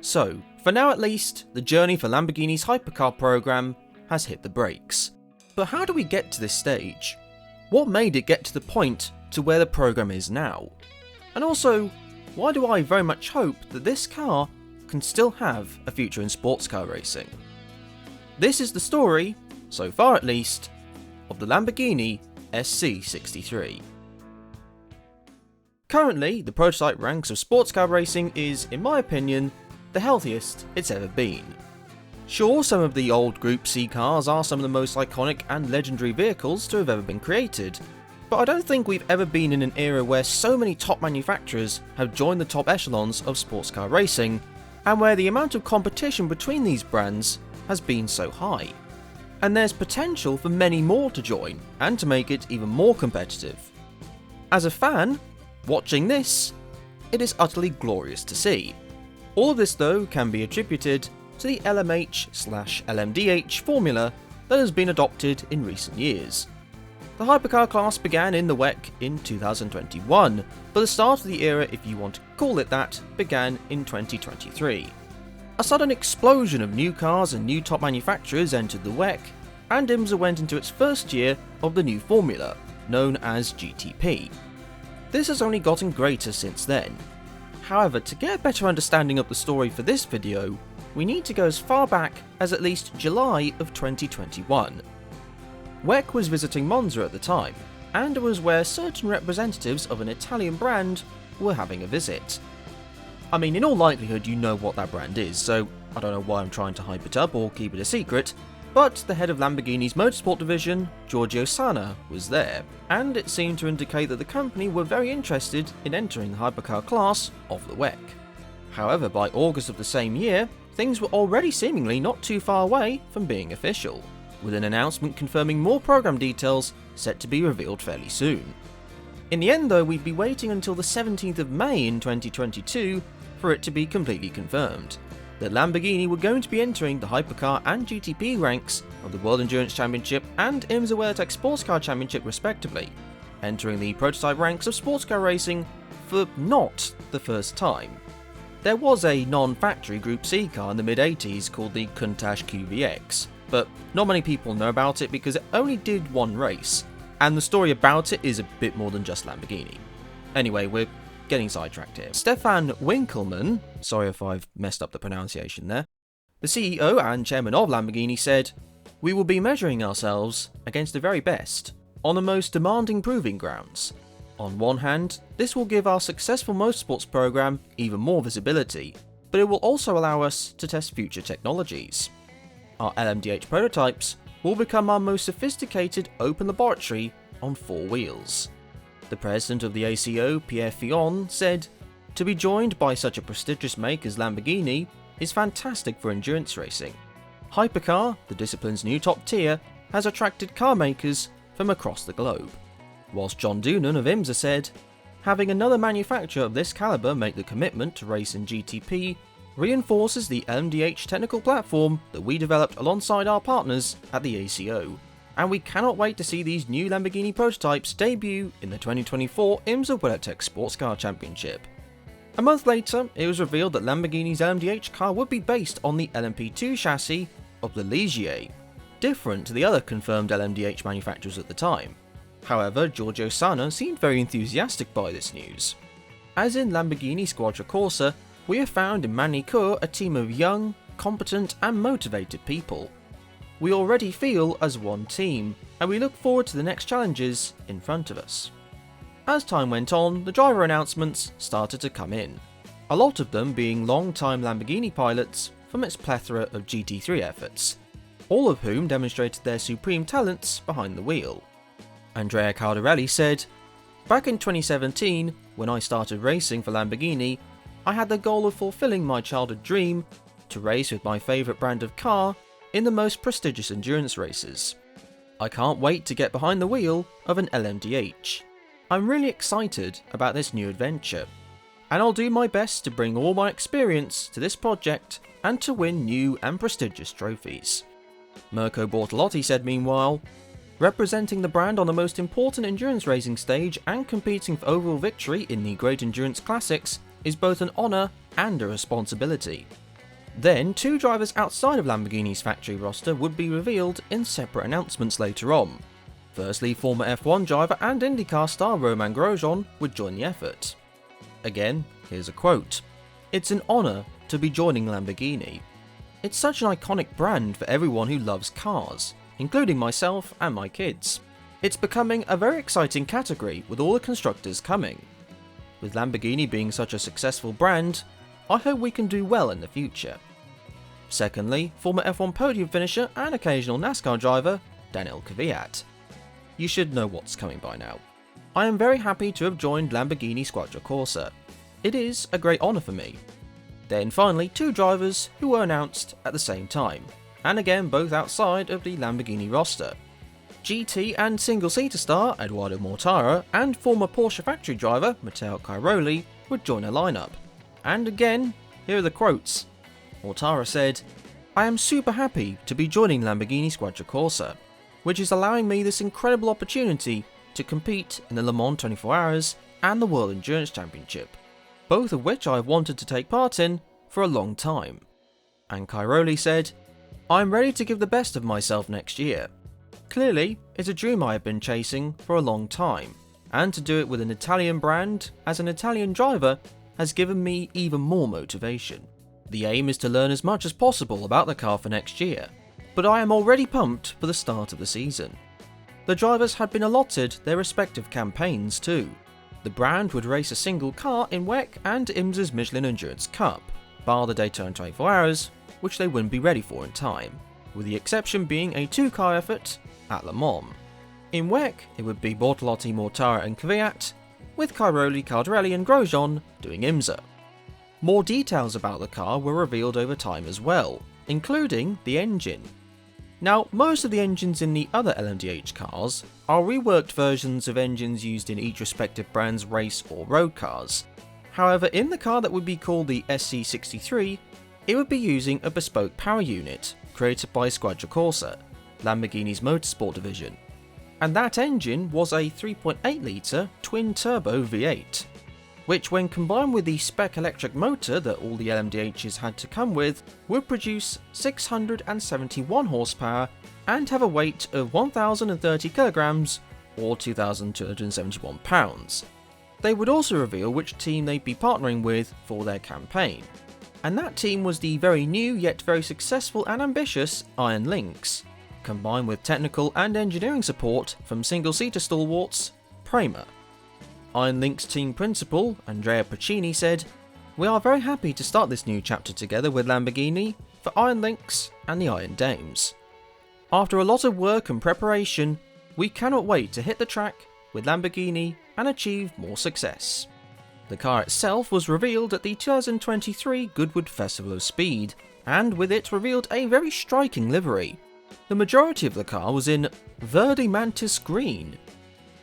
So, for now at least, the journey for Lamborghini's Hypercar program has hit the brakes. But how do we get to this stage? What made it get to the point to where the program is now? And also, why do I very much hope that this car can still have a future in sports car racing? This is the story, so far at least, of the Lamborghini SC63. Currently, the prototype ranks of sports car racing is, in my opinion, the healthiest it's ever been. Sure, some of the old Group C cars are some of the most iconic and legendary vehicles to have ever been created, but I don't think we've ever been in an era where so many top manufacturers have joined the top echelons of sports car racing, and where the amount of competition between these brands has been so high. And there's potential for many more to join, and to make it even more competitive. As a fan, watching this, it is utterly glorious to see. All of this though can be attributed to the LMDh formula that has been adopted in recent years. The Hypercar class began in the WEC in 2021, but the start of the era, if you want to call it that, began in 2023. A sudden explosion of new cars and new top manufacturers entered the WEC, and IMSA went into its first year of the new formula, known as GTP. This has only gotten greater since then. However, to get a better understanding of the story for this video, we need to go as far back as at least July of 2021. WEC was visiting Monza at the time, and it was where certain representatives of an Italian brand were having a visit. I mean, in all likelihood you know what that brand is, so I don't know why I'm trying to hype it up or keep it a secret, but the head of Lamborghini's motorsport division, Giorgio Sana, was there, and it seemed to indicate that the company were very interested in entering the Hypercar class of the WEC. However, by August of the same year, things were already seemingly not too far away from being official, with an announcement confirming more program details set to be revealed fairly soon. In the end though, we'd be waiting until the 17th of May in 2022 for it to be completely confirmed that Lamborghini were going to be entering the Hypercar and GTP ranks of the World Endurance Championship and IMSA WeatherTech Sports Car Championship respectively, entering the prototype ranks of sports car racing for not the first time. There was a non-factory Group C car in the mid-80s called the Countach QVX, but not many people know about it because it only did one race, and the story about it is a bit more than just Lamborghini. Anyway, we're getting sidetracked here. Stefan Winkelmann, sorry if I've messed up the pronunciation there, the CEO and chairman of Lamborghini said, "We will be measuring ourselves against the very best, on the most demanding proving grounds. On one hand, this will give our successful motorsports program even more visibility, but it will also allow us to test future technologies. Our LMDh prototypes will become our most sophisticated open laboratory on four wheels." The president of the ACO, Pierre Fillon, said, "To be joined by such a prestigious make as Lamborghini is fantastic for endurance racing. Hypercar, the discipline's new top tier, has attracted car makers from across the globe." Whilst John Doonan of IMSA said, "Having another manufacturer of this caliber make the commitment to race in GTP reinforces the LMDh technical platform that we developed alongside our partners at the ACO, and we cannot wait to see these new Lamborghini prototypes debut in the 2024 IMSA WeatherTech Sports Car Championship." A month later, it was revealed that Lamborghini's LMDh car would be based on the LMP2 chassis of the Ligier, different to the other confirmed LMDh manufacturers at the time. However, Giorgio Sana seemed very enthusiastic by this news. As in Lamborghini Squadra Corsa, we have found in Manicourt a team of young, competent and motivated people. We already feel as one team, and we look forward to the next challenges in front of us. As time went on, the driver announcements started to come in, a lot of them being long-time Lamborghini pilots from its plethora of GT3 efforts, all of whom demonstrated their supreme talents behind the wheel. Andrea Caldarelli said, "Back in 2017, when I started racing for Lamborghini, I had the goal of fulfilling my childhood dream to race with my favourite brand of car in the most prestigious endurance races. I can't wait to get behind the wheel of an LMDh. I'm really excited about this new adventure, and I'll do my best to bring all my experience to this project and to win new and prestigious trophies." Mirko Bortolotti said meanwhile, "Representing the brand on the most important endurance racing stage and competing for overall victory in the Great Endurance Classics is both an honour and a responsibility. Then 2 drivers outside of Lamborghini's factory roster would be revealed in separate announcements later on. Firstly, former F1 driver and IndyCar star Romain Grosjean would join the effort. Again, here's a quote: "It's an honour to be joining Lamborghini. It's such an iconic brand for everyone who loves cars, including myself and my kids. It's becoming a very exciting category with all the constructors coming. With Lamborghini being such a successful brand, I hope we can do well in the future." Secondly, former F1 podium finisher and occasional NASCAR driver Daniel Kvyat. "You should know what's coming by now. I am very happy to have joined Lamborghini Squadra Corsa. It is a great honour for me." Then finally, 2 drivers who were announced at the same time, and again both outside of the Lamborghini roster. GT and single-seater star Edoardo Mortara and former Porsche factory driver Matteo Cairoli would join a lineup. And again, here are the quotes. Mortara said, "I am super happy to be joining Lamborghini Squadra Corsa, which is allowing me this incredible opportunity to compete in the Le Mans 24 Hours and the World Endurance Championship, both of which I have wanted to take part in for a long time." And Cairoli said, "I'm ready to give the best of myself next year. Clearly, it's a dream I have been chasing for a long time, and to do it with an Italian brand as an Italian driver has given me even more motivation. The aim is to learn as much as possible about the car for next year, but I am already pumped for the start of the season." The drivers had been allotted their respective campaigns too. The brand would race a single car in WEC and IMSA's Michelin Endurance Cup, bar the Daytona 24 Hours, which they wouldn't be ready for in time, with the exception being a 2-car effort at Le Mans. In WEC, it would be Bortolotti, Mortara and Kvyat, with Cairoli, Caldarelli and Grosjean doing IMSA. More details about the car were revealed over time as well, including the engine. Now, most of the engines in the other LMDh cars are reworked versions of engines used in each respective brand's race or road cars. However, in the car that would be called the SC63, it would be using a bespoke power unit created by Squadra Corsa, Lamborghini's motorsport division. And that engine was a 3.8 litre twin-turbo V8, which when combined with the spec electric motor that all the LMDhs had to come with, would produce 671 horsepower and have a weight of 1,030 kilograms or 2,271 pounds. They would also reveal which team they'd be partnering with for their campaign, and that team was the very new yet very successful and ambitious Iron Lynx, combined with technical and engineering support from single-seater stalwarts Prema. Iron Lynx team principal Andrea Puccini said, "We are very happy to start this new chapter together with Lamborghini for Iron Lynx and the Iron Dames. After a lot of work and preparation, we cannot wait to hit the track with Lamborghini and achieve more success." The car itself was revealed at the 2023 Goodwood Festival of Speed, and with it revealed a very striking livery. The majority of the car was in Verde Mantis Green.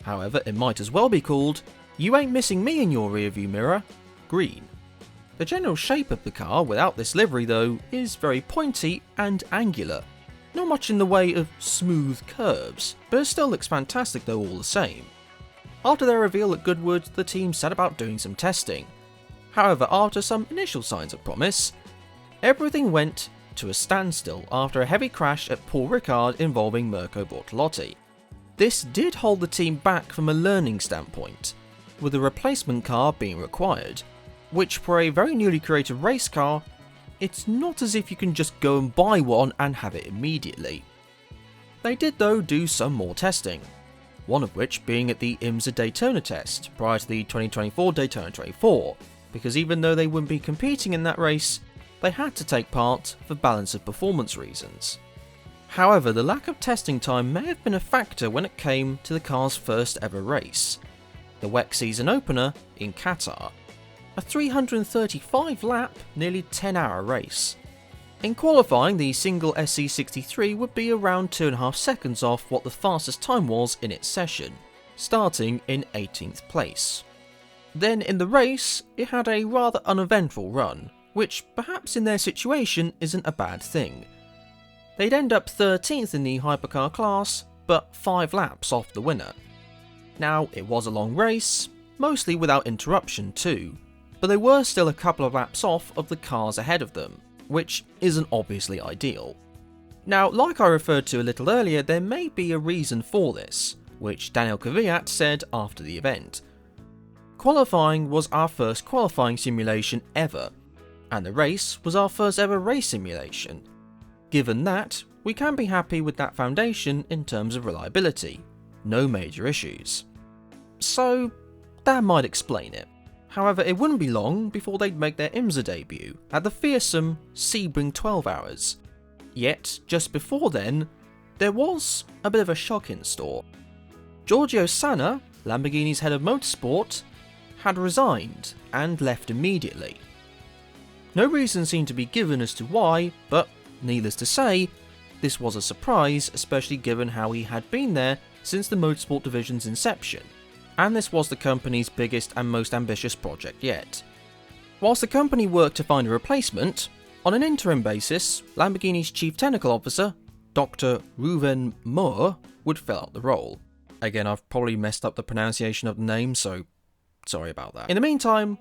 However, it might as well be called "You Ain't Missing Me in Your Rearview Mirror" green. The general shape of the car without this livery though is very pointy and angular. Not much in the way of smooth curves, but it still looks fantastic though all the same. After their reveal at Goodwood, the team set about doing some testing. However, after some initial signs of promise, everything went to a standstill after a heavy crash at Paul Ricard involving Mirko Bortolotti. This did hold the team back from a learning standpoint, with a replacement car being required, which for a very newly created race car, it's not as if you can just go and buy one and have it immediately. They did though do some more testing, one of which being at the IMSA Daytona test prior to the 2024 Daytona 24, because even though they wouldn't be competing in that race, they had to take part for balance of performance reasons. However, the lack of testing time may have been a factor when it came to the car's first ever race, the WEC season opener in Qatar, a 335 lap, nearly 10-hour race. In qualifying, the single SC63 would be around 2.5 seconds off what the fastest time was in its session, starting in 18th place. Then in the race, it had a rather uneventful run, which perhaps in their situation isn't a bad thing. They'd end up 13th in the Hypercar class, but 5 laps off the winner. Now, it was a long race, mostly without interruption too, but they were still a couple of laps off of the cars ahead of them. which isn't obviously ideal. Now, like I referred to a little earlier, there may be a reason for this, which Daniel Kvyat said after the event. Qualifying was our first qualifying simulation ever, and the race was our first ever race simulation. Given that, we can be happy with that foundation in terms of reliability. No major issues. So, that might explain it. However, it wouldn't be long before they'd make their IMSA debut at the fearsome Sebring 12 Hours. Yet, just before then, there was a bit of a shock in store. Giorgio Sanna, Lamborghini's head of motorsport, had resigned and left immediately. No reason seemed to be given as to why, but needless to say, this was a surprise, especially given how he had been there since the motorsport division's inception, and this was the company's biggest and most ambitious project yet. Whilst the company worked to find a replacement, on an interim basis, Lamborghini's chief technical officer, Dr. Ruven Moore, would fill out the role. Again, I've probably messed up the pronunciation of the name, so sorry about that. In the meantime,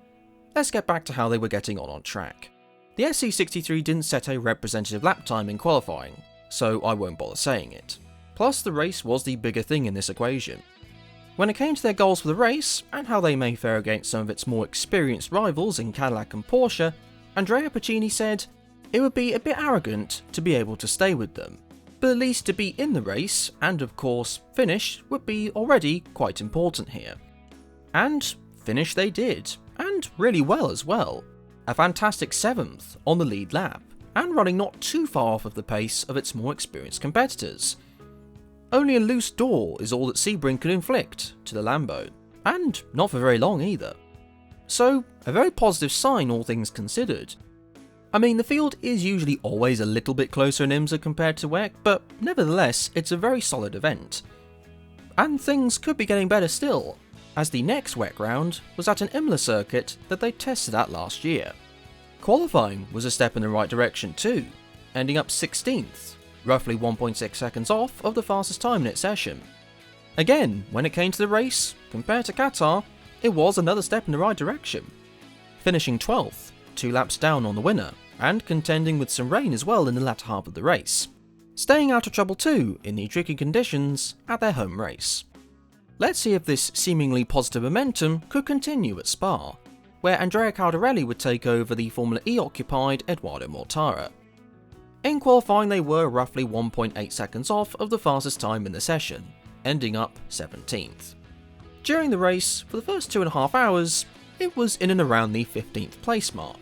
let's get back to how they were getting on track. The SC63 didn't set a representative lap time in qualifying, so I won't bother saying it. Plus, the race was the bigger thing in this equation. When it came to their goals for the race, and how they may fare against some of its more experienced rivals in Cadillac and Porsche, Andrea Pacini said it would be a bit arrogant to be able to stay with them, but at least to be in the race, and of course finish, would be already quite important here. And finish they did, and really well as well. A fantastic 7th on the lead lap, and running not too far off of the pace of its more experienced competitors. Only a loose door is all that Sebring could inflict to the Lambo, and not for very long either. So, a very positive sign all things considered. I mean, the field is usually always a little bit closer in IMSA compared to WEC, but nevertheless, it's a very solid event. And things could be getting better still, as the next WEC round was at an Imola circuit that they tested at last year. Qualifying was a step in the right direction too, ending up 16th, roughly 1.6 seconds off of the fastest time in its session. Again, when it came to the race, compared to Qatar, it was another step in the right direction, finishing 12th, 2 laps down on the winner, and contending with some rain as well in the latter half of the race, staying out of trouble too in the tricky conditions at their home race. Let's see if this seemingly positive momentum could continue at Spa, where Andrea Caldarelli would take over the Formula E occupied Edoardo Mortara. In qualifying they were roughly 1.8 seconds off of the fastest time in the session, ending up 17th. During the race, for the first 2.5 hours, it was in and around the 15th place mark,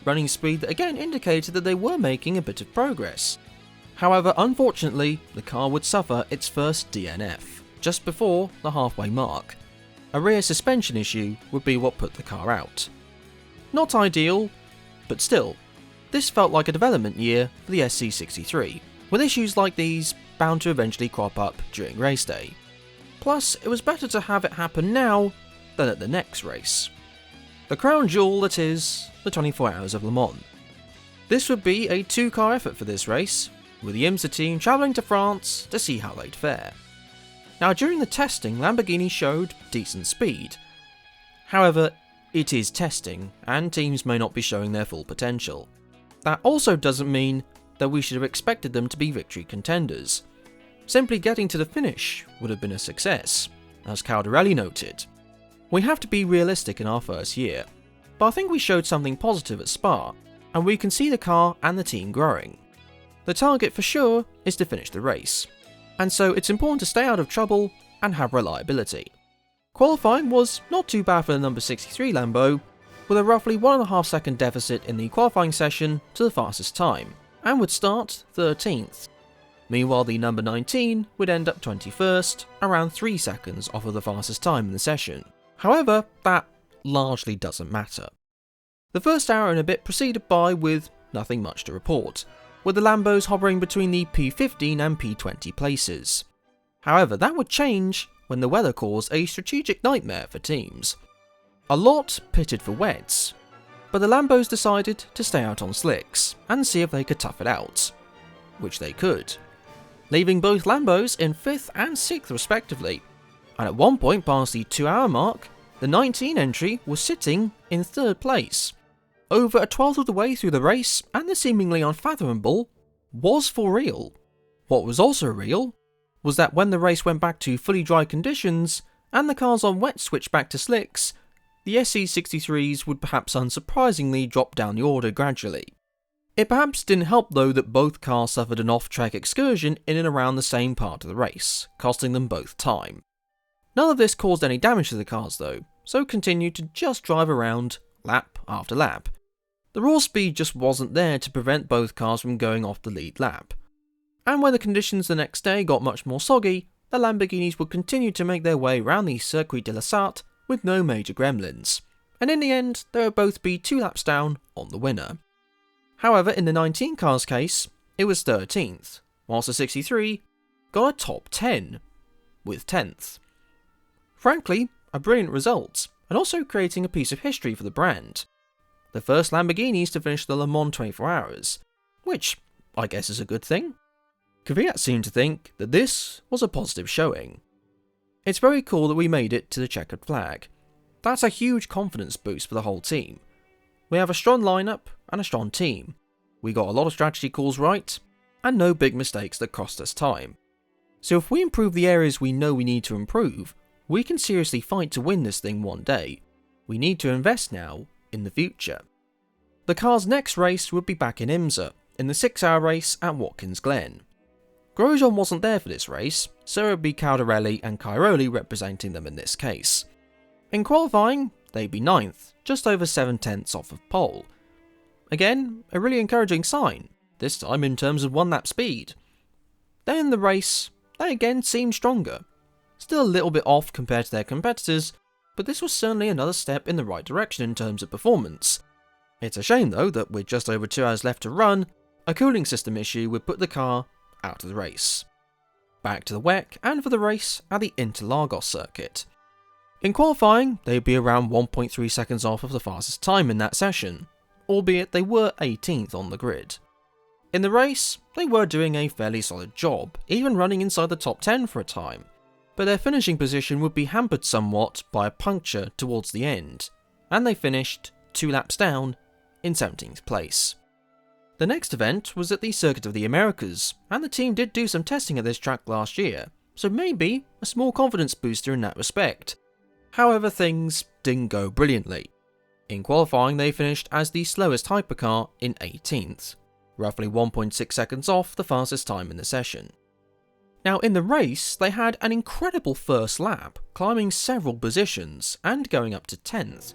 running speed that again indicated that they were making a bit of progress. However, unfortunately, the car would suffer its first DNF, just before the halfway mark. A rear suspension issue would be what put the car out. Not ideal, but still, this felt like a development year for the SC63, with issues like these bound to eventually crop up during race day. Plus, it was better to have it happen now than at the next race. The crown jewel that is the 24 Hours of Le Mans. This would be a 2-car effort for this race, with the IMSA team travelling to France to see how they'd fare. Now, during the testing, Lamborghini showed decent speed. However, it is testing, and teams may not be showing their full potential. That also doesn't mean that we should have expected them to be victory contenders. Simply getting to the finish would have been a success, as Caldarelli noted. We have to be realistic in our first year, but I think we showed something positive at Spa, and we can see the car and the team growing. The target for sure is to finish the race, and so it's important to stay out of trouble and have reliability. Qualifying was not too bad for the number 63 Lambo, with a roughly 1.5 second deficit in the qualifying session to the fastest time, and would start 13th. Meanwhile, the number 19 would end up 21st, around 3 seconds off of the fastest time in the session. However, that largely doesn't matter. The first hour and a bit proceeded by with nothing much to report, with the Lambos hovering between the P15 and P20 places. However, that would change when the weather caused a strategic nightmare for teams. A lot pitted for wets, but the Lambos decided to stay out on slicks and see if they could tough it out, which they could, leaving both Lambos in 5th and 6th respectively, and at one point past the 2-hour mark, the 19 entry was sitting in 3rd place. over a 12th of the way through the race, and the seemingly unfathomable was for real. What was also real was that when the race went back to fully dry conditions, and the cars on wet switched back to slicks, the SC63s would perhaps unsurprisingly drop down the order gradually. It perhaps didn't help though that both cars suffered an off-track excursion in and around the same part of the race, costing them both time. None of this caused any damage to the cars though, so continued to just drive around, lap after lap. The raw speed just wasn't there to prevent both cars from going off the lead lap. And when the conditions the next day got much more soggy, the Lamborghinis would continue to make their way around the Circuit de la Sarthe with no major gremlins, and in the end they would both be 2 laps down on the winner. However, in the 19 cars case, it was 13th, whilst the 63 got a top 10, with 10th. Frankly, a brilliant result, and also creating a piece of history for the brand. The first Lamborghinis to finish the Le Mans 24 Hours, which I guess is a good thing. Kvyat seemed to think that this was a positive showing. It's very cool that we made it to the checkered flag. That's a huge confidence boost for the whole team. We have a strong lineup and a strong team. We got a lot of strategy calls right, and no big mistakes that cost us time. So if we improve the areas we know we need to improve, we can seriously fight to win this thing one day. We need to invest now in the future. The car's next race would be back in IMSA, in the 6-hour race at Watkins Glen. Grosjean wasn't there for this race, so it would be Caldarelli and Cairoli representing them in this case. In qualifying, they'd be 9th, just over 7/10 off of pole. Again, a really encouraging sign, this time in terms of 1 lap speed. Then in the race, they again seemed stronger. Still a little bit off compared to their competitors, but this was certainly another step in the right direction in terms of performance. It's a shame though that with just over 2 hours left to run, a cooling system issue would put the car out of the race. Back to the WEC and for the race at the Interlagos circuit. In qualifying, they'd be around 1.3 seconds off of the fastest time in that session, albeit they were 18th on the grid. In the race, they were doing a fairly solid job, even running inside the top 10 for a time, but their finishing position would be hampered somewhat by a puncture towards the end, and they finished 2 laps down in 17th place. The next event was at the Circuit of the Americas, and the team did do some testing at this track last year, so maybe a small confidence booster in that respect. However, things didn't go brilliantly. In qualifying, they finished as the slowest hypercar in 18th, roughly 1.6 seconds off the fastest time in the session. Now in the race, they had an incredible first lap, climbing several positions and going up to 10th.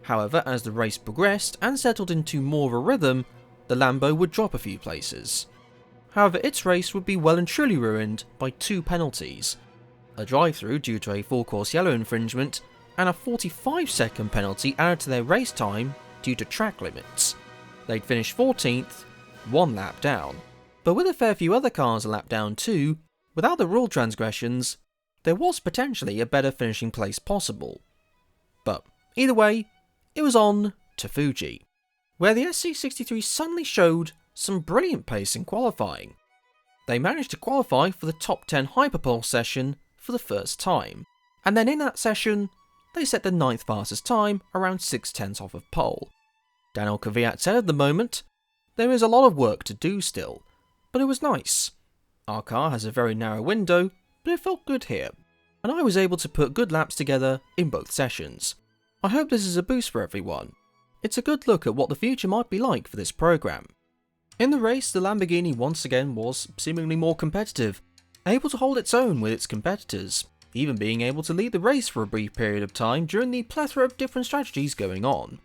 However, as the race progressed and settled into more of a rhythm, the Lambo would drop a few places. However, its race would be well and truly ruined by 2 penalties. A drive-through due to a full-course yellow infringement, and a 45-second penalty added to their race time due to track limits. They'd finish 14th, 1 lap down. But with a fair few other cars a lap down too, without the rule transgressions, there was potentially a better finishing place possible. But either way, it was on to Fuji, where the SC63 suddenly showed some brilliant pace in qualifying. They managed to qualify for the top 10 Hyperpole session for the first time, and then in that session, they set the 9th fastest time around 6/10 off of pole. Daniel Kvyat said at the moment, "There is a lot of work to do still, but it was nice. Our car has a very narrow window, but it felt good here, and I was able to put good laps together in both sessions. I hope this is a boost for everyone. It's a good look at what the future might be like for this program." In the race, the Lamborghini once again was seemingly more competitive, able to hold its own with its competitors, even being able to lead the race for a brief period of time during the plethora of different strategies going on.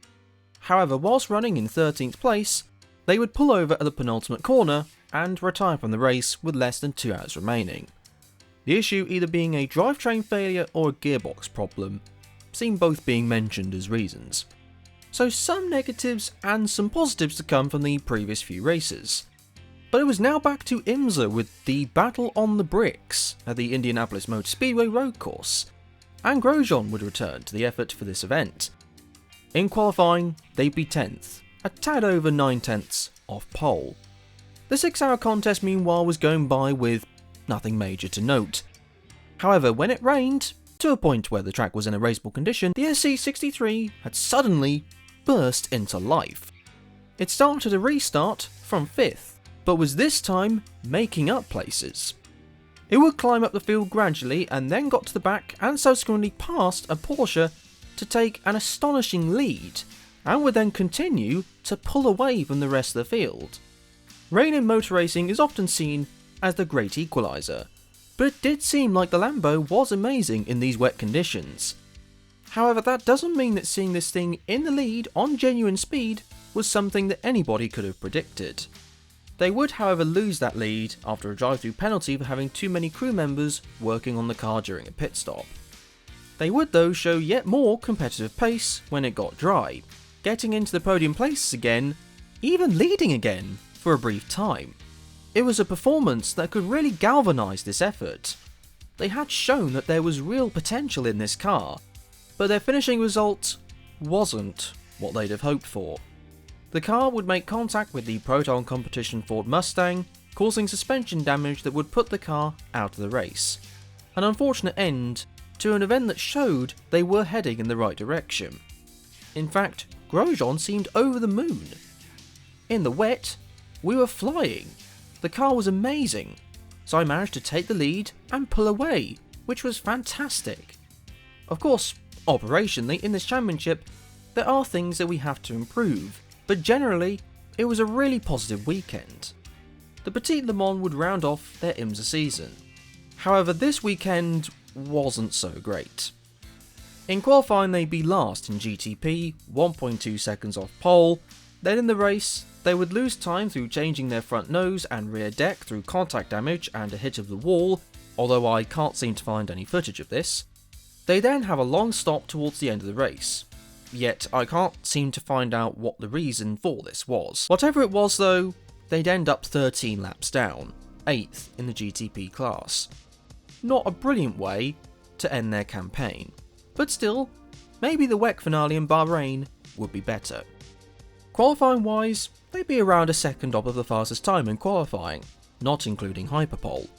However, whilst running in 13th place, they would pull over at the penultimate corner and retire from the race with less than 2 hours remaining. The issue either being a drivetrain failure or a gearbox problem, seem both being mentioned as reasons. So some negatives and some positives to come from the previous few races. But it was now back to IMSA with the battle on the bricks at the Indianapolis Motor Speedway road course, and Grosjean would return to the effort for this event. In qualifying, they'd be 10th, a tad over 9/10 off pole. The 6-hour contest meanwhile was going by with nothing major to note. However, when it rained, to a point where the track was in a raceable condition, the SC63 had suddenly burst into life. It started a restart from 5th, but was this time making up places. It would climb up the field gradually and then got to the back and subsequently passed a Porsche to take an astonishing lead, and would then continue to pull away from the rest of the field. Rain in motor racing is often seen as the great equaliser, but it did seem like the Lambo was amazing in these wet conditions. However, that doesn't mean that seeing this thing in the lead on genuine speed was something that anybody could have predicted. They would, however, lose that lead after a drive-through penalty for having too many crew members working on the car during a pit stop. They would though show yet more competitive pace when it got dry, getting into the podium places again, even leading again for a brief time. It was a performance that could really galvanise this effort. They had shown that there was real potential in this car, but their finishing result wasn't what they'd have hoped for. The car would make contact with the Proton competition Ford Mustang, causing suspension damage that would put the car out of the race. An unfortunate end to an event that showed they were heading in the right direction. In fact, Grosjean seemed over the moon. In the wet, we were flying. The car was amazing, so I managed to take the lead and pull away, which was fantastic. Of course, operationally in this championship, there are things that we have to improve, but generally, it was a really positive weekend. The Petit Le Mans would round off their IMSA season. However, this weekend wasn't so great. In qualifying, they'd be last in GTP, 1.2 seconds off pole. Then in the race, they would lose time through changing their front nose and rear deck through contact damage and a hit of the wall, although I can't seem to find any footage of this. They then have a long stop towards the end of the race. Yet I can't seem to find out what the reason for this was. Whatever it was though, they'd end up 13 laps down, 8th in the GTP class. Not a brilliant way to end their campaign, but still, maybe the WEC finale in Bahrain would be better. Qualifying wise, they'd be around a second off of the fastest time in qualifying, not including Hyperpole,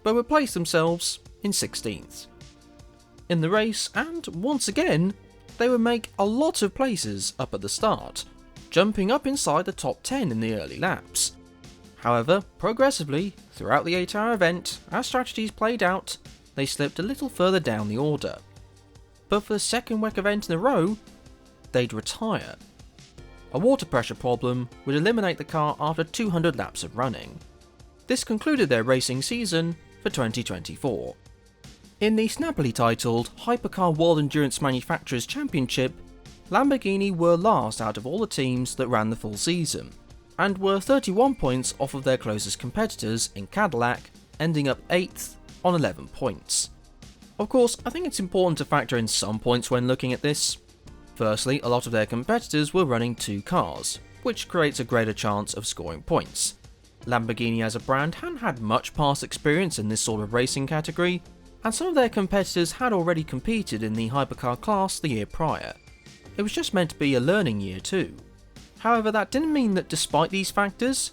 but would place themselves in 16th. In the race, and once again, they would make a lot of places up at the start, jumping up inside the top 10 in the early laps. However, progressively, throughout the 8-hour event, as strategies played out, they slipped a little further down the order. But for the second WEC event in a row, they'd retire. A water pressure problem would eliminate the car after 200 laps of running. This concluded their racing season for 2024. In the snappily titled Hypercar World Endurance Manufacturers Championship, Lamborghini were last out of all the teams that ran the full season, and were 31 points off of their closest competitors in Cadillac, ending up 8th on 11 points. Of course, I think it's important to factor in some points when looking at this. Firstly, a lot of their competitors were running 2 cars, which creates a greater chance of scoring points. Lamborghini as a brand hadn't had much past experience in this sort of racing category, and some of their competitors had already competed in the hypercar class the year prior. It was just meant to be a learning year too. However, that didn't mean that despite these factors,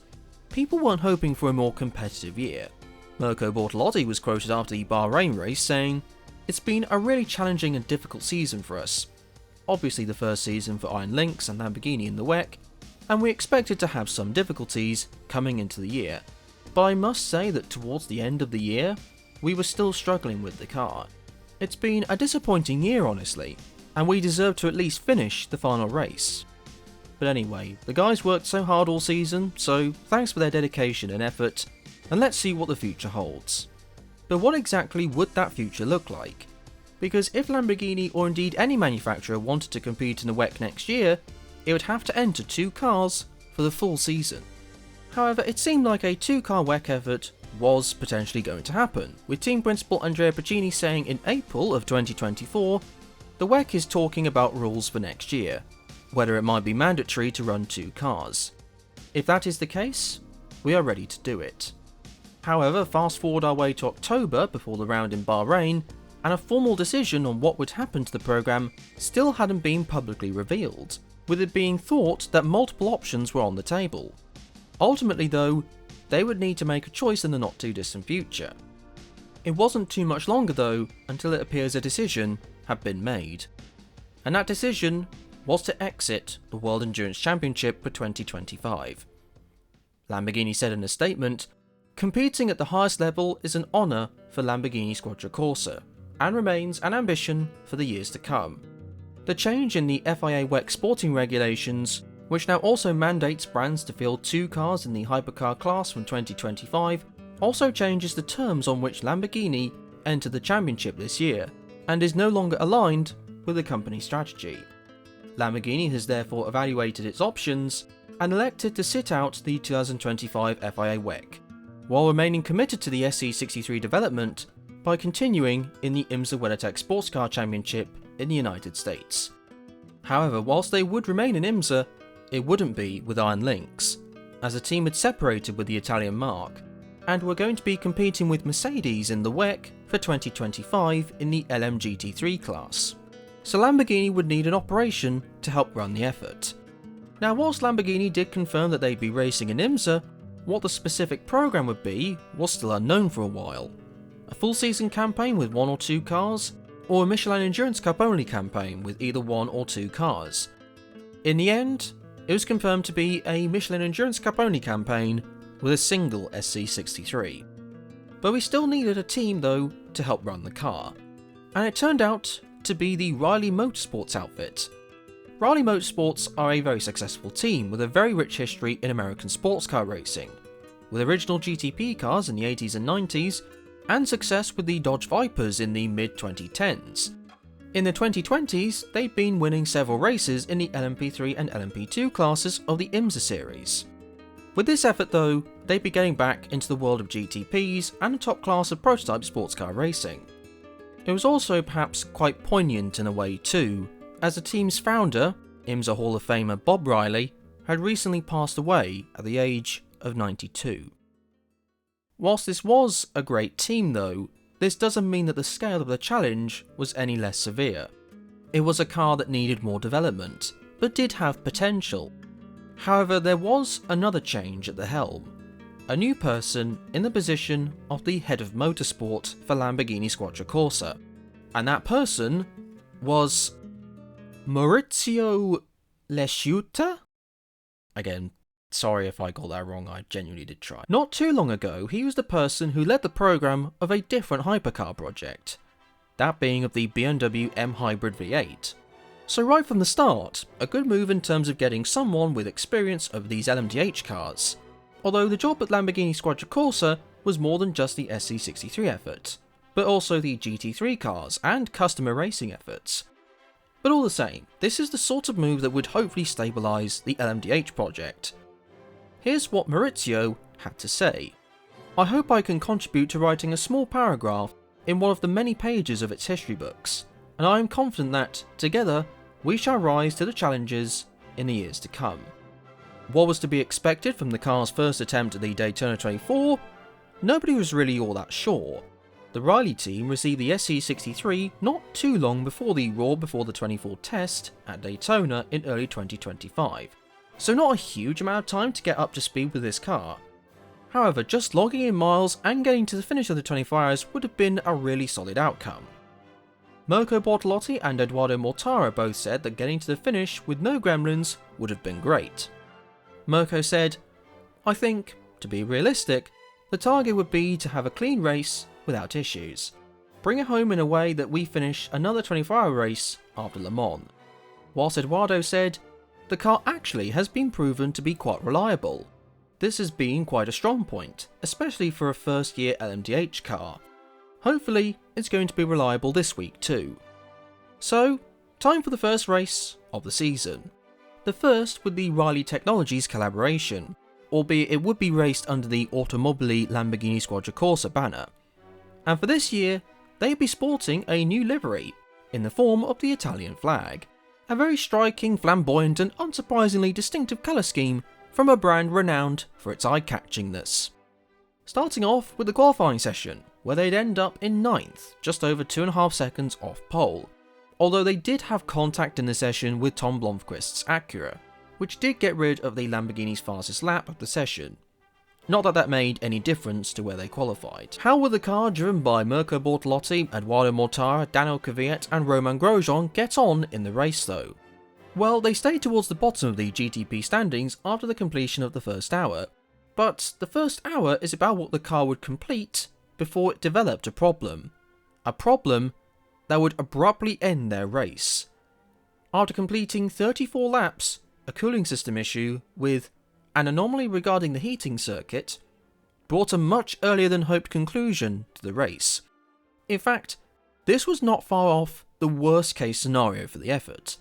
people weren't hoping for a more competitive year. Mirko Bortolotti was quoted after the Bahrain race saying, "It's been a really challenging and difficult season for us. Obviously the first season for Iron Lynx and Lamborghini in the WEC, and we expected to have some difficulties coming into the year. But I must say that towards the end of the year, we were still struggling with the car. It's been a disappointing year honestly, and we deserve to at least finish the final race. But anyway, the guys worked so hard all season, so thanks for their dedication and effort, and let's see what the future holds." But what exactly would that future look like? Because if Lamborghini or indeed any manufacturer wanted to compete in the WEC next year, it would have to enter 2 cars for the full season. However, it seemed like a 2-car WEC effort was potentially going to happen, with team principal Andrea Pacini saying in April of 2024, the WEC is talking about rules for next year, whether it might be mandatory to run 2 cars. If that is the case, we are ready to do it. However, fast forward our way to October before the round in Bahrain, and a formal decision on what would happen to the program still hadn't been publicly revealed, with it being thought that multiple options were on the table. Ultimately though, they would need to make a choice in the not too distant future. It wasn't too much longer though until it appears a decision had been made. And that decision was to exit the World Endurance Championship for 2025. Lamborghini said in a statement, "Competing at the highest level is an honour for Lamborghini Quadricorsa, and remains an ambition for the years to come. The change in the FIA WEC sporting regulations, which now also mandates brands to field 2 cars in the Hypercar class from 2025, also changes the terms on which Lamborghini enter the championship this year, and is no longer aligned with the company's strategy. Lamborghini has therefore evaluated its options and elected to sit out the 2025 FIA WEC, while remaining committed to the SC63 development by continuing in the IMSA WeatherTech Sports Car Championship in the United States. However, whilst they would remain in IMSA, it wouldn't be with Iron Lynx, as the team had separated with the Italian marque, and were going to be competing with Mercedes in the WEC for 2025 in the LMDh class. So Lamborghini would need an operation to help run the effort. Now, whilst Lamborghini did confirm that they'd be racing in IMSA, what the specific program would be was still unknown for a while. A full season campaign with 1 or 2 cars, or a Michelin Endurance Cup only campaign with either 1 or 2 cars. In the end, it was confirmed to be a Michelin Endurance Cup only campaign with a single SC63. But we still needed a team though to help run the car, and it turned out to be the Riley Motorsports outfit. Riley Motorsports are a very successful team with a very rich history in American sports car racing, with original GTP cars in the 80s and 90s, and success with the Dodge Vipers in the mid-2010s. In the 2020s, they'd been winning several races in the LMP3 and LMP2 classes of the IMSA series. With this effort though, they'd be getting back into the world of GTPs and a top class of prototype sports car racing. It was also perhaps quite poignant in a way too, as the team's founder, IMSA Hall of Famer Bob Riley, had recently passed away at the age of 92. Whilst this was a great team though, this doesn't mean that the scale of the challenge was any less severe. It was a car that needed more development, but did have potential. However, there was another change at the helm. A new person in the position of the head of motorsport for Lamborghini Quadricorsa, and that person was Maurizio Lesciuta? Again, sorry if I got that wrong, I genuinely did try. Not too long ago, he was the person who led the program of a different hypercar project, that being of the BMW M Hybrid V8. So right from the start, a good move in terms of getting someone with experience of these LMDh cars. Although the job at Lamborghini Quadricorsa was more than just the SC63 effort, but also the GT3 cars and customer racing efforts. But all the same, this is the sort of move that would hopefully stabilise the LMDh project. Here's what Maurizio had to say. "I hope I can contribute to writing a small paragraph in one of the many pages of its history books, and I am confident that, together, we shall rise to the challenges in the years to come." What was to be expected from the car's first attempt at the Daytona 24? Nobody was really all that sure. The Riley team received the SC63 not too long before the Raw Before the 24 test at Daytona in early 2025, so not a huge amount of time to get up to speed with this car. However, just logging in miles and getting to the finish of the 24 hours would have been a really solid outcome. Mirko Bortolotti and Edoardo Mortara both said that getting to the finish with no gremlins would have been great. Mirko said, "I think, to be realistic, the target would be to have a clean race without issues. Bring it home in a way that we finish another 24-hour race after Le Mans." Whilst Eduardo said, "The car actually has been proven to be quite reliable. This has been quite a strong point, especially for a first-year LMDh car. Hopefully, it's going to be reliable this week too." So, time for the first race of the season. The first with the Riley Technologies collaboration, albeit it would be raced under the Automobili Lamborghini Quadricorsa banner. And for this year, they'd be sporting a new livery, in the form of the Italian flag. A very striking, flamboyant and unsurprisingly distinctive colour scheme from a brand renowned for its eye-catchingness. Starting off with the qualifying session, where they'd end up in 9th, just over 2.5 seconds off pole. Although they did have contact in the session with Tom Blomqvist's Acura, which did get rid of the Lamborghini's fastest lap of the session. Not that that made any difference to where they qualified. How would the car driven by Mirko Bortolotti, Edoardo Mortara, Daniel Kvyat and Romain Grosjean get on in the race though? Well, they stayed towards the bottom of the GTP standings after the completion of the first hour, but the first hour is about what the car would complete before it developed a problem. A problem that would abruptly end their race. After completing 34 laps, a cooling system issue with an anomaly regarding the heating circuit brought a much earlier than hoped conclusion to the race. In fact, this was not far off the worst case scenario for the effort.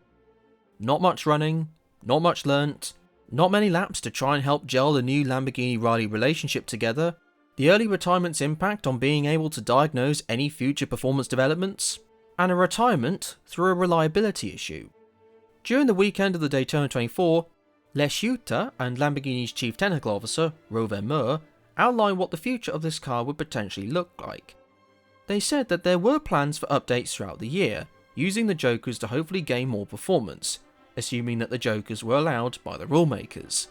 Not much running, not much learnt, not many laps to try and help gel the new Lamborghini-Riley relationship together, the early retirement's impact on being able to diagnose any future performance developments, and a retirement through a reliability issue. During the weekend of the Daytona 24, Les Schutter and Lamborghini's chief technical officer, Rover Moore, outlined what the future of this car would potentially look like. They said that there were plans for updates throughout the year, using the Jokers to hopefully gain more performance, assuming that the Jokers were allowed by the rulemakers.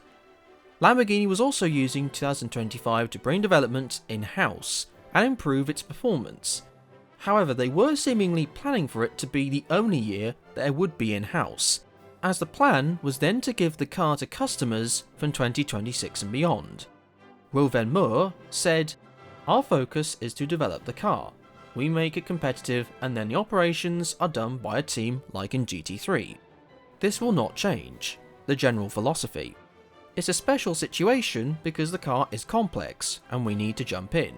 Lamborghini was also using 2025 to bring development in-house and improve its performance. However, they were seemingly planning for it to be the only year that it would be in-house, as the plan was then to give the car to customers from 2026 and beyond. Roven Moore said, "Our focus is to develop the car. We make it competitive and then the operations are done by a team like in GT3. This will not change, the general philosophy. It's a special situation because the car is complex and we need to jump in.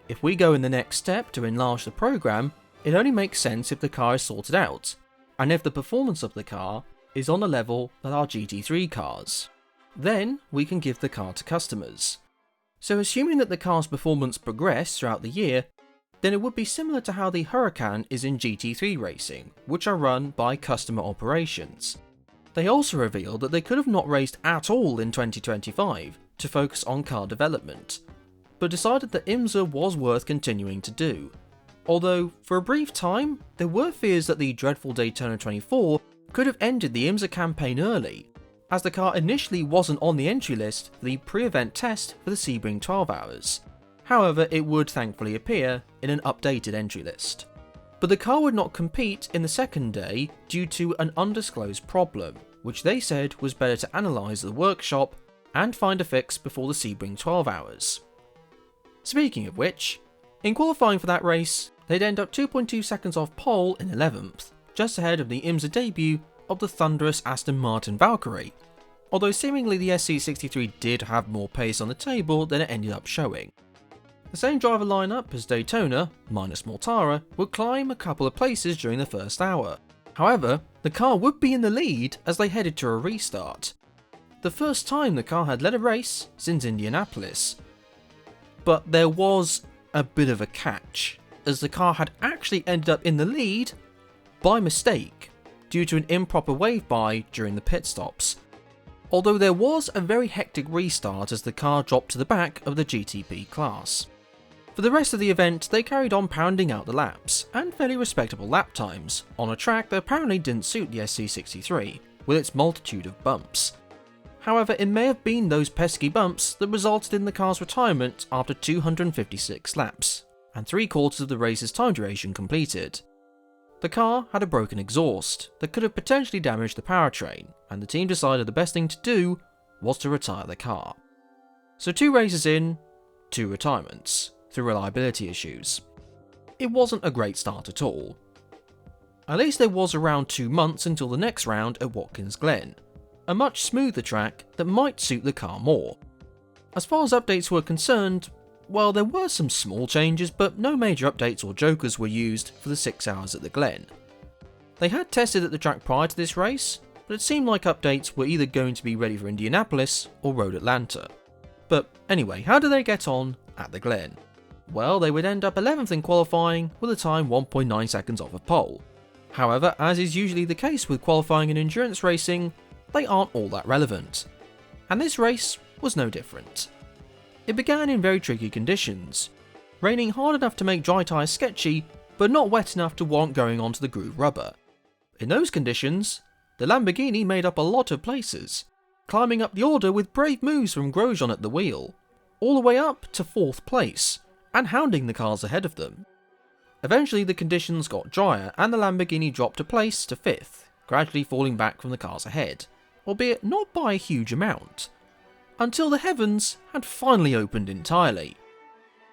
If we go in the next step to enlarge the program, it only makes sense if the car is sorted out, and if the performance of the car is on the level that our GT3 cars. Then we can give the car to customers." So assuming that the car's performance progressed throughout the year, then it would be similar to how the Huracan is in GT3 racing, which are run by customer operations. They also revealed that they could have not raced at all in 2025 to focus on car development, but decided that IMSA was worth continuing to do. Although, for a brief time, there were fears that the dreadful Daytona 24 could have ended the IMSA campaign early, as the car initially wasn't on the entry list for the pre-event test for the Sebring 12 hours. However, it would thankfully appear in an updated entry list. But the car would not compete in the second day due to an undisclosed problem, which they said was better to analyse the workshop and find a fix before the Sebring 12 hours. Speaking of which, in qualifying for that race, they'd end up 2.2 seconds off pole in 11th, just ahead of the IMSA debut of the thunderous Aston Martin Valkyrie, although seemingly the SC63 did have more pace on the table than it ended up showing. The same driver lineup as Daytona, minus Mortara, would climb a couple of places during the first hour. However, the car would be in the lead as they headed to a restart. The first time the car had led a race since Indianapolis. But there was a bit of a catch, as the car had actually ended up in the lead by mistake, due to an improper wave-by during the pit stops. Although there was a very hectic restart as the car dropped to the back of the GTP class. For the rest of the event, they carried on pounding out the laps, and fairly respectable lap times, on a track that apparently didn't suit the SC63, with its multitude of bumps. However, it may have been those pesky bumps that resulted in the car's retirement after 256 laps, and 3/4 of the race's time duration completed. The car had a broken exhaust that could have potentially damaged the powertrain, and the team decided the best thing to do was to retire the car. So 2 races in, 2 retirements, through reliability issues. It wasn't a great start at all. At least there was around 2 months until the next round at Watkins Glen, a much smoother track that might suit the car more. As far as updates were concerned, well, there were some small changes, but no major updates or jokers were used for the 6 hours at the Glen. They had tested at the track prior to this race, but it seemed like updates were either going to be ready for Indianapolis or Road Atlanta. But anyway, how did they get on at the Glen? Well, they would end up 11th in qualifying with a time 1.9 seconds off of pole. However, as is usually the case with qualifying and endurance racing, they aren't all that relevant. And this race was no different. It began in very tricky conditions, raining hard enough to make dry tyres sketchy, but not wet enough to warrant going onto the groove rubber. In those conditions, the Lamborghini made up a lot of places, climbing up the order with brave moves from Grosjean at the wheel, all the way up to 4th place, and hounding the cars ahead of them. Eventually the conditions got drier and the Lamborghini dropped a place to 5th, gradually falling back from the cars ahead, albeit not by a huge amount, until the heavens had finally opened entirely.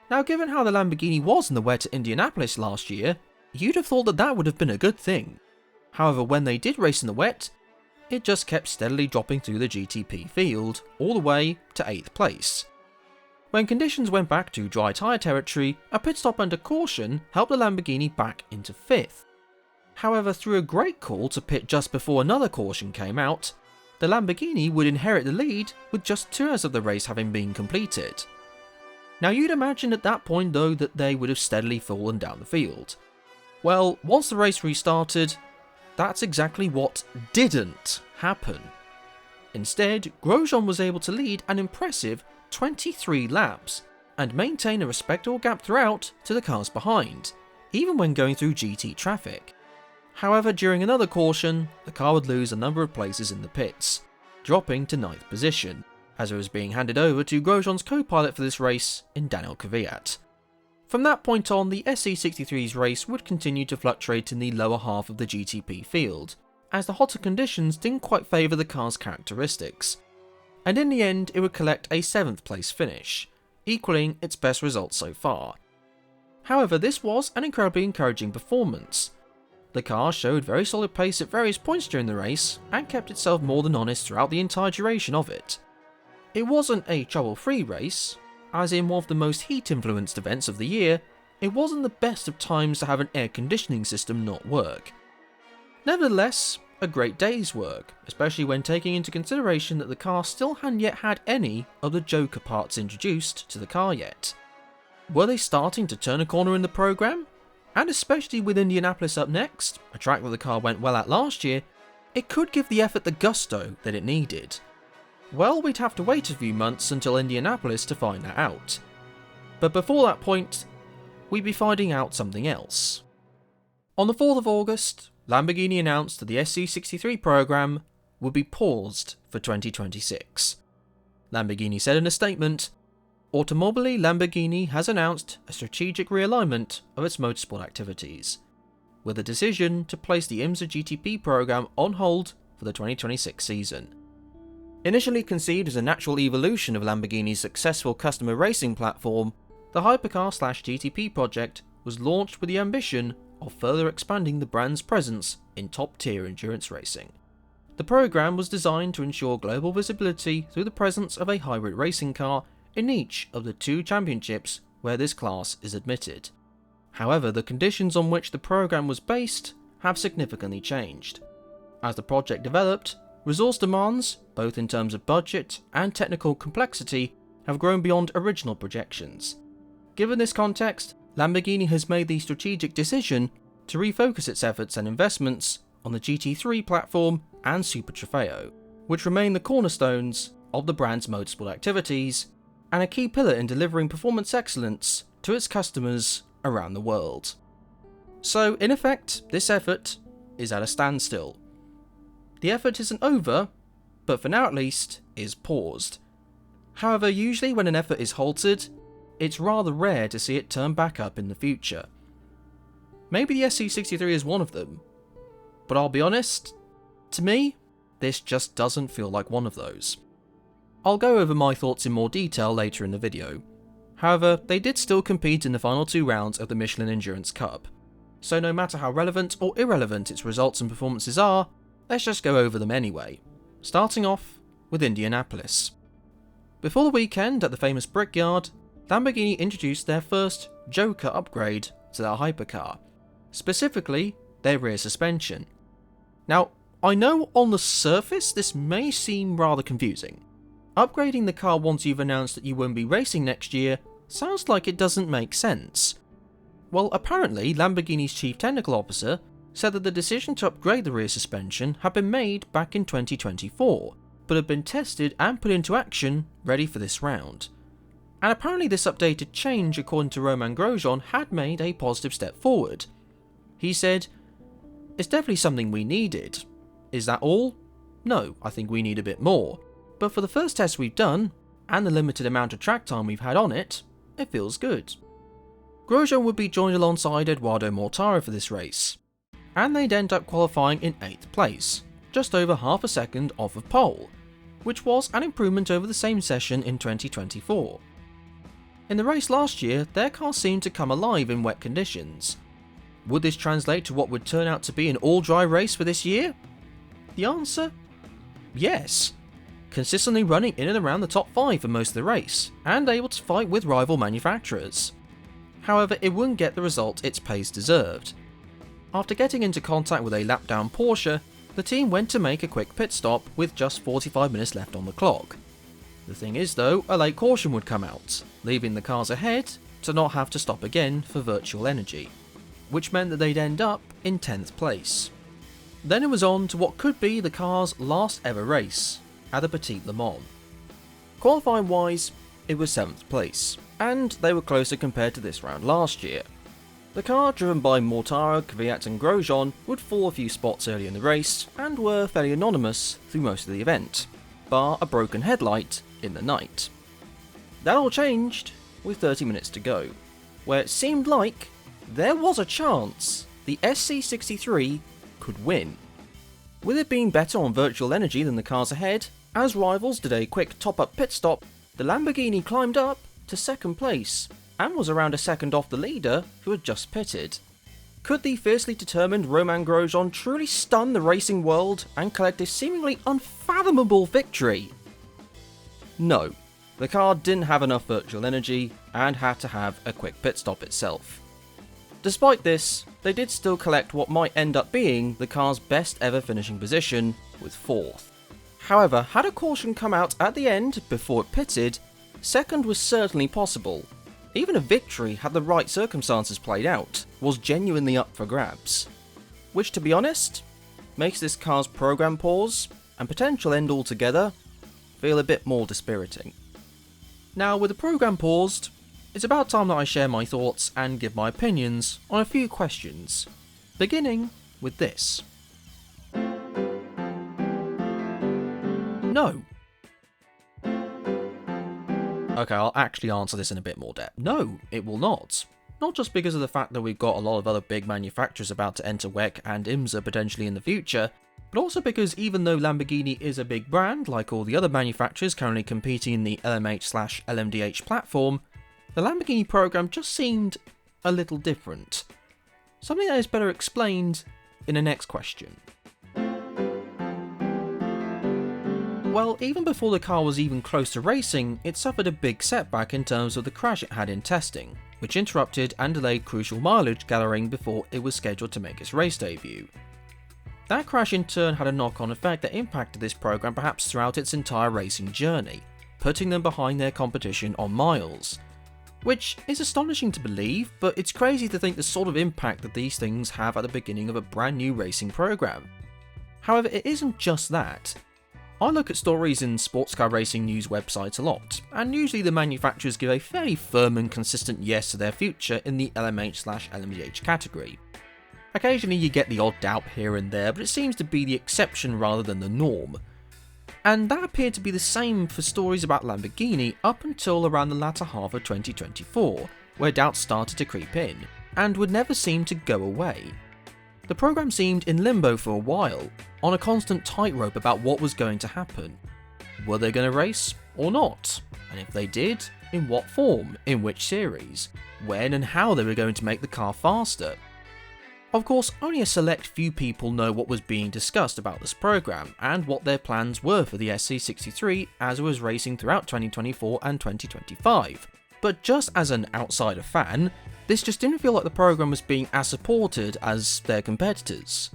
Now, given how the Lamborghini was in the wet at Indianapolis last year, you'd have thought that that would have been a good thing. However, when they did race in the wet, it just kept steadily dropping through the GTP field, all the way to 8th place. When conditions went back to dry tyre territory, a pit stop under caution helped the Lamborghini back into 5th. However, through a great call to pit just before another caution came out, the Lamborghini would inherit the lead with just 2 hours of the race having been completed. Now, you'd imagine at that point though that they would have steadily fallen down the field. Well, once the race restarted, that's exactly what didn't happen. Instead, Grosjean was able to lead an impressive 23 laps and maintain a respectable gap throughout to the cars behind, even when going through GT traffic. However, during another caution, the car would lose a number of places in the pits, dropping to 9th position, as it was being handed over to Grosjean's co-pilot for this race in Daniel Kvyat. From that point on, the SC63's race would continue to fluctuate in the lower half of the GTP field, as the hotter conditions didn't quite favour the car's characteristics, and in the end it would collect a 7th place finish, equalling its best result so far. However, this was an incredibly encouraging performance. The car showed very solid pace at various points during the race, and kept itself more than honest throughout the entire duration of it. It wasn't a trouble-free race, as in one of the most heat-influenced events of the year, it wasn't the best of times to have an air conditioning system not work. Nevertheless, a great day's work, especially when taking into consideration that the car still hadn't yet had any of the Joker parts introduced to the car yet. Were they starting to turn a corner in the program? And especially with Indianapolis up next, a track that the car went well at last year, it could give the effort the gusto that it needed. Well, we'd have to wait a few months until Indianapolis to find that out. But before that point, we'd be finding out something else. On the 4th of August, Lamborghini announced that the SC63 program would be paused for 2026. Lamborghini said in a statement, "Automobili Lamborghini has announced a strategic realignment of its motorsport activities, with a decision to place the IMSA GTP program on hold for the 2026 season." Initially conceived as a natural evolution of Lamborghini's successful customer racing platform, the Hypercar/GTP project was launched with the ambition of further expanding the brand's presence in top-tier endurance racing. The program was designed to ensure global visibility through the presence of a hybrid racing car in each of the 2 championships where this class is admitted. However, the conditions on which the program was based have significantly changed. As the project developed, resource demands, both in terms of budget and technical complexity, have grown beyond original projections. Given this context, Lamborghini has made the strategic decision to refocus its efforts and investments on the GT3 platform and Super Trofeo, which remain the cornerstones of the brand's motorsport activities and a key pillar in delivering performance excellence to its customers around the world. So, in effect, this effort is at a standstill. The effort isn't over, but for now at least, is paused. However, usually when an effort is halted, it's rather rare to see it turn back up in the future. Maybe the SC63 is one of them, but I'll be honest, to me, this just doesn't feel like one of those. I'll go over my thoughts in more detail later in the video. However, they did still compete in the final 2 rounds of the Michelin Endurance Cup, so no matter how relevant or irrelevant its results and performances are, let's just go over them anyway, starting off with Indianapolis. Before the weekend at the famous Brickyard, Lamborghini introduced their first Joker upgrade to their hypercar, specifically their rear suspension. Now, I know on the surface this may seem rather confusing. Upgrading the car once you've announced that you won't be racing next year sounds like it doesn't make sense. Well, apparently Lamborghini's chief technical officer said that the decision to upgrade the rear suspension had been made back in 2024, but had been tested and put into action ready for this round. And apparently this updated change, according to Romain Grosjean, had made a positive step forward. He said, "It's definitely something we needed. Is that all? No, I think we need a bit more. But for the first test we've done, and the limited amount of track time we've had on it, it feels good." Grosjean would be joined alongside Eduardo Mortara for this race, and they'd end up qualifying in 8th place, just over half a second off of pole, which was an improvement over the same session in 2024. In the race last year, their car seemed to come alive in wet conditions. Would this translate to what would turn out to be an all-dry race for this year? The answer? Yes. Consistently running in and around the top 5 for most of the race, and able to fight with rival manufacturers. However, it wouldn't get the result its pace deserved. After getting into contact with a lap-down Porsche, the team went to make a quick pit stop with just 45 minutes left on the clock. The thing is though, a late caution would come out, leaving the cars ahead to not have to stop again for virtual energy, which meant that they'd end up in 10th place. Then it was on to what could be the car's last ever race, at the Petit Le Mans. Qualifying wise, it was 7th place, and they were closer compared to this round last year. The car, driven by Mortara, Kvyat and Grosjean, would fall a few spots early in the race, and were fairly anonymous through most of the event, bar a broken headlight in the night. That all changed with 30 minutes to go, where it seemed like there was a chance the SC63 could win. With it being better on virtual energy than the cars ahead, as rivals did a quick top-up pit stop, the Lamborghini climbed up to 2nd place, and was around a second off the leader who had just pitted. Could the fiercely determined Romain Grosjean truly stun the racing world and collect a seemingly unfathomable victory? No, the car didn't have enough virtual energy and had to have a quick pit stop itself. Despite this, they did still collect what might end up being the car's best ever finishing position, with 4th. However, had a caution come out at the end before it pitted, 2nd was certainly possible. Even a victory, had the right circumstances played out, was genuinely up for grabs. Which, to be honest, makes this car's program pause, and potential end altogether, feel a bit more dispiriting. Now, with the program paused, it's about time that I share my thoughts and give my opinions on a few questions, beginning with this. No. Okay, I'll actually answer this in a bit more depth. No, it will not. Not just because of the fact that we've got a lot of other big manufacturers about to enter WEC and IMSA potentially in the future, but also because even though Lamborghini is a big brand, like all the other manufacturers currently competing in the LMH/LMDh platform, the Lamborghini program just seemed a little different. Something that is better explained in the next question. Well, even before the car was even close to racing, it suffered a big setback in terms of the crash it had in testing, which interrupted and delayed crucial mileage gathering before it was scheduled to make its race debut. That crash in turn had a knock-on effect that impacted this program perhaps throughout its entire racing journey, putting them behind their competition on miles. Which is astonishing to believe, but it's crazy to think the sort of impact that these things have at the beginning of a brand new racing program. However, it isn't just that. I look at stories in sports car racing news websites a lot, and usually the manufacturers give a fairly firm and consistent yes to their future in the LMH/LMDh category. Occasionally you get the odd doubt here and there, but it seems to be the exception rather than the norm. And that appeared to be the same for stories about Lamborghini up until around the latter half of 2024, where doubts started to creep in, and would never seem to go away. The program seemed in limbo for a while, on a constant tightrope about what was going to happen. Were they going to race or not? And if they did, in what form, in which series, when and how they were going to make the car faster. Of course, only a select few people know what was being discussed about this program and what their plans were for the SC63 as it was racing throughout 2024 and 2025. But just as an outsider fan, this just didn't feel like the program was being as supported as their competitors.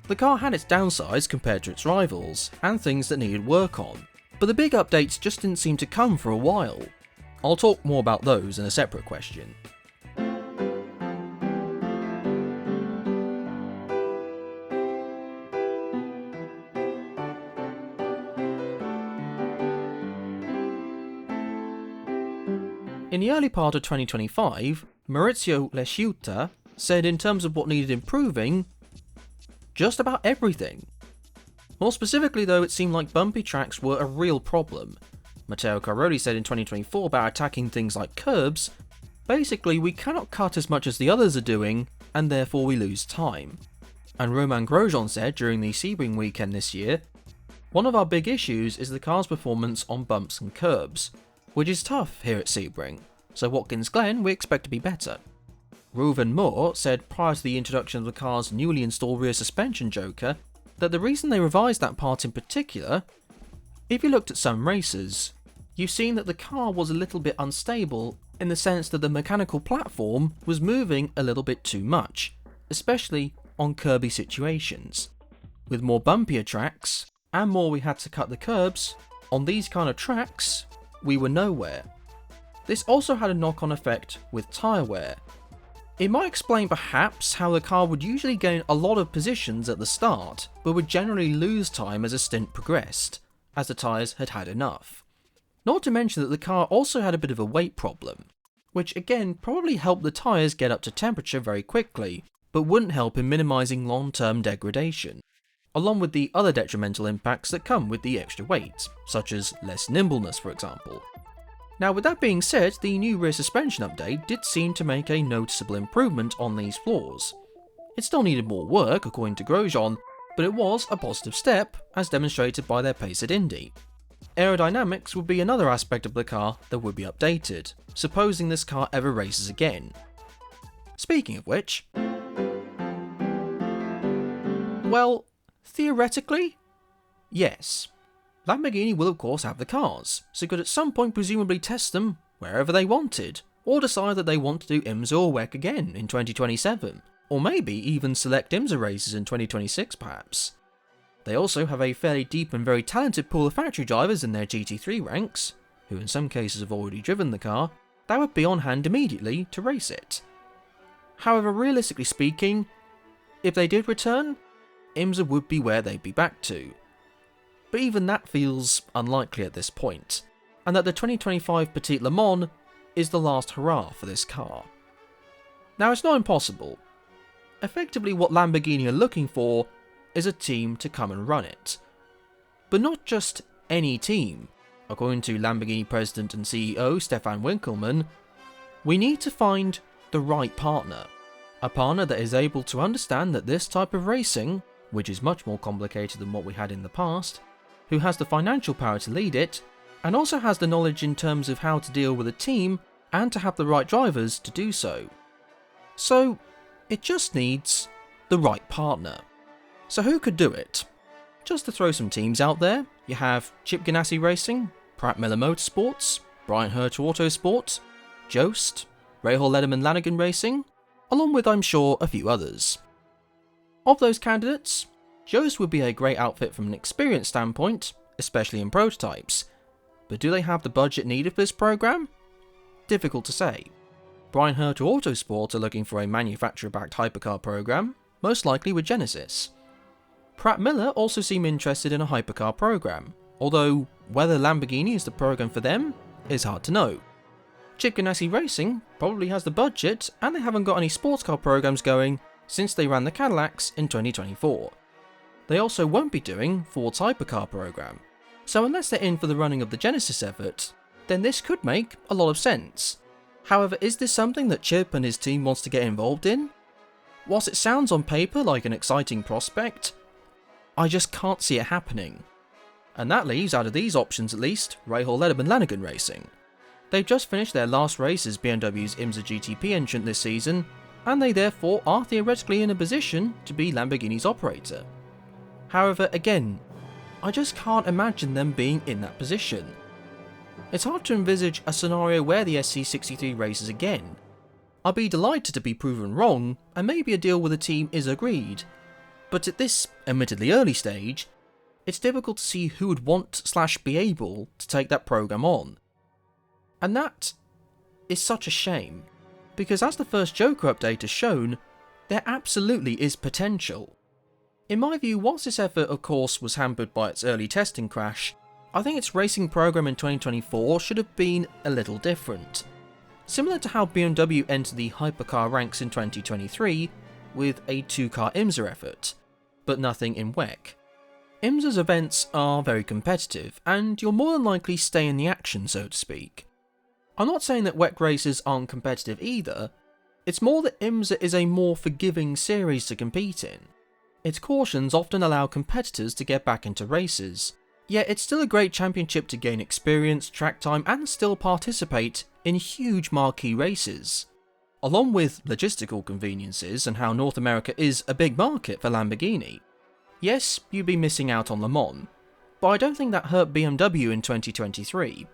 The car had its downsides compared to its rivals, and things that needed work on, but the big updates just didn't seem to come for a while. I'll talk more about those in a separate question. In the early part of 2025, Maurizio Lesciuta said in terms of what needed improving, just about everything. More specifically though, it seemed like bumpy tracks were a real problem. Matteo Caroli said in 2024 about attacking things like curbs, basically we cannot cut as much as the others are doing, and therefore we lose time. And Romain Grosjean said during the Sebring weekend this year, "One of our big issues is the car's performance on bumps and curbs, which is tough here at Sebring, so Watkins Glen we expect to be better." Reuven Moore said prior to the introduction of the car's newly installed rear suspension joker that the reason they revised that part in particular, if you looked at some races, you've seen that the car was a little bit unstable in the sense that the mechanical platform was moving a little bit too much, especially on curby situations. With more bumpier tracks, and more we had to cut the curbs, on these kind of tracks, we were nowhere. This also had a knock-on effect with tyre wear. It might explain perhaps how the car would usually gain a lot of positions at the start, but would generally lose time as a stint progressed, as the tyres had had enough. Not to mention that the car also had a bit of a weight problem, which again probably helped the tyres get up to temperature very quickly, but wouldn't help in minimising long-term degradation, along with the other detrimental impacts that come with the extra weight, such as less nimbleness for example. Now with that being said, the new rear suspension update did seem to make a noticeable improvement on these flaws. It still needed more work according to Grosjean, but it was a positive step as demonstrated by their pace at Indy. Aerodynamics would be another aspect of the car that would be updated, supposing this car ever races again. Speaking of which, well, theoretically, yes. Lamborghini will of course have the cars, so could at some point presumably test them wherever they wanted, or decide that they want to do IMSA or WEC again in 2027, or maybe even select IMSA races in 2026 perhaps. They also have a fairly deep and very talented pool of factory drivers in their GT3 ranks, who in some cases have already driven the car, that would be on hand immediately to race it. However, realistically speaking, if they did return, IMSA would be where they'd be back to. But even that feels unlikely at this point, and that the 2025 Petit Le Mans is the last hurrah for this car. Now it's not impossible. Effectively what Lamborghini are looking for is a team to come and run it. But not just any team. According to Lamborghini President and CEO Stefan Winkelmann, we need to find the right partner. A partner that is able to understand that this type of racing, which is much more complicated than what we had in the past, who has the financial power to lead it, and also has the knowledge in terms of how to deal with a team and to have the right drivers to do so. So, it just needs the right partner. So who could do it? Just to throw some teams out there, you have Chip Ganassi Racing, Pratt Miller Motorsports, Brian Herter Autosport, Jost, Rahal Letterman Lanigan Racing, along with I'm sure a few others. Of those candidates, Jost would be a great outfit from an experience standpoint, especially in prototypes, but do they have the budget needed for this program? Difficult to say. Brian Herter Autosport are looking for a manufacturer-backed hypercar program, most likely with Genesis. Pratt Miller also seem interested in a hypercar program, although whether Lamborghini is the program for them is hard to know. Chip Ganassi Racing probably has the budget and they haven't got any sports car programs going since they ran the Cadillacs in 2024. They also won't be doing Ford's hypercar program, so unless they're in for the running of the Genesis effort, then this could make a lot of sense. However, is this something that Chip and his team wants to get involved in? Whilst it sounds on paper like an exciting prospect, I just can't see it happening. And that leaves, out of these options at least, Rahal Letterman Lanigan Racing. They've just finished their last race as BMW's IMSA GTP entrant this season, and they therefore are theoretically in a position to be Lamborghini's operator. However, again, I just can't imagine them being in that position. It's hard to envisage a scenario where the SC63 races again. I'd be delighted to be proven wrong, and maybe a deal with the team is agreed, but at this admittedly early stage, it's difficult to see who would want/be able to take that program on. And that is such a shame, because as the first Joker update has shown, there absolutely is potential. In my view, whilst this effort of course was hampered by its early testing crash, I think its racing program in 2024 should have been a little different. Similar to how BMW entered the hypercar ranks in 2023 with a 2-car IMSA effort, but nothing in WEC. IMSA's events are very competitive, and you'll more than likely stay in the action, so to speak. I'm not saying that WEC races aren't competitive either, it's more that IMSA is a more forgiving series to compete in. Its cautions often allow competitors to get back into races, yet it's still a great championship to gain experience, track time, and still participate in huge marquee races. Along with logistical conveniences and how North America is a big market for Lamborghini. Yes, you'd be missing out on Le Mans, but I don't think that hurt BMW in 2023.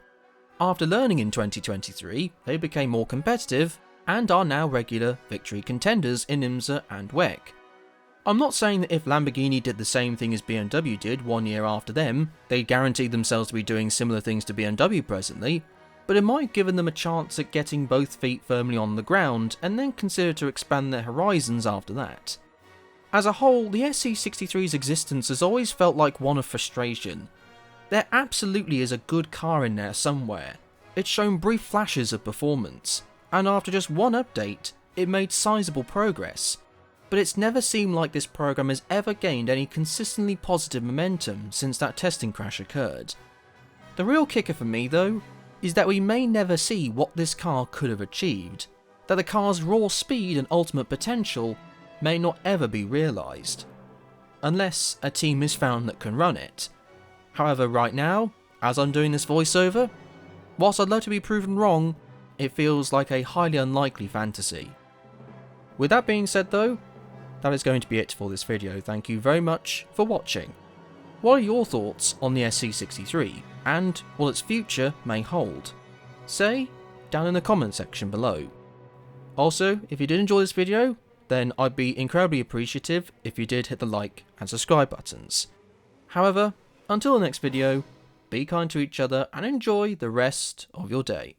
After learning in 2023, they became more competitive and are now regular victory contenders in IMSA and WEC. I'm not saying that if Lamborghini did the same thing as BMW did 1 year after them, they'd guarantee themselves to be doing similar things to BMW presently, but it might have given them a chance at getting both feet firmly on the ground and then consider to expand their horizons after that. As a whole, the SC63's existence has always felt like one of frustration. There absolutely is a good car in there somewhere. It's shown brief flashes of performance, and after just one update, it made sizable progress. But it's never seemed like this program has ever gained any consistently positive momentum since that testing crash occurred. The real kicker for me though, is that we may never see what this car could have achieved, that the car's raw speed and ultimate potential may not ever be realised, unless a team is found that can run it. However, right now, as I'm doing this voiceover, whilst I'd love to be proven wrong, it feels like a highly unlikely fantasy. With that being said though, that is going to be it for this video. Thank you very much for watching. What are your thoughts on the SC63 and what its future may hold? Say down in the comment section below. Also, if you did enjoy this video, then I'd be incredibly appreciative if you did hit the like and subscribe buttons. However, until the next video, be kind to each other and enjoy the rest of your day.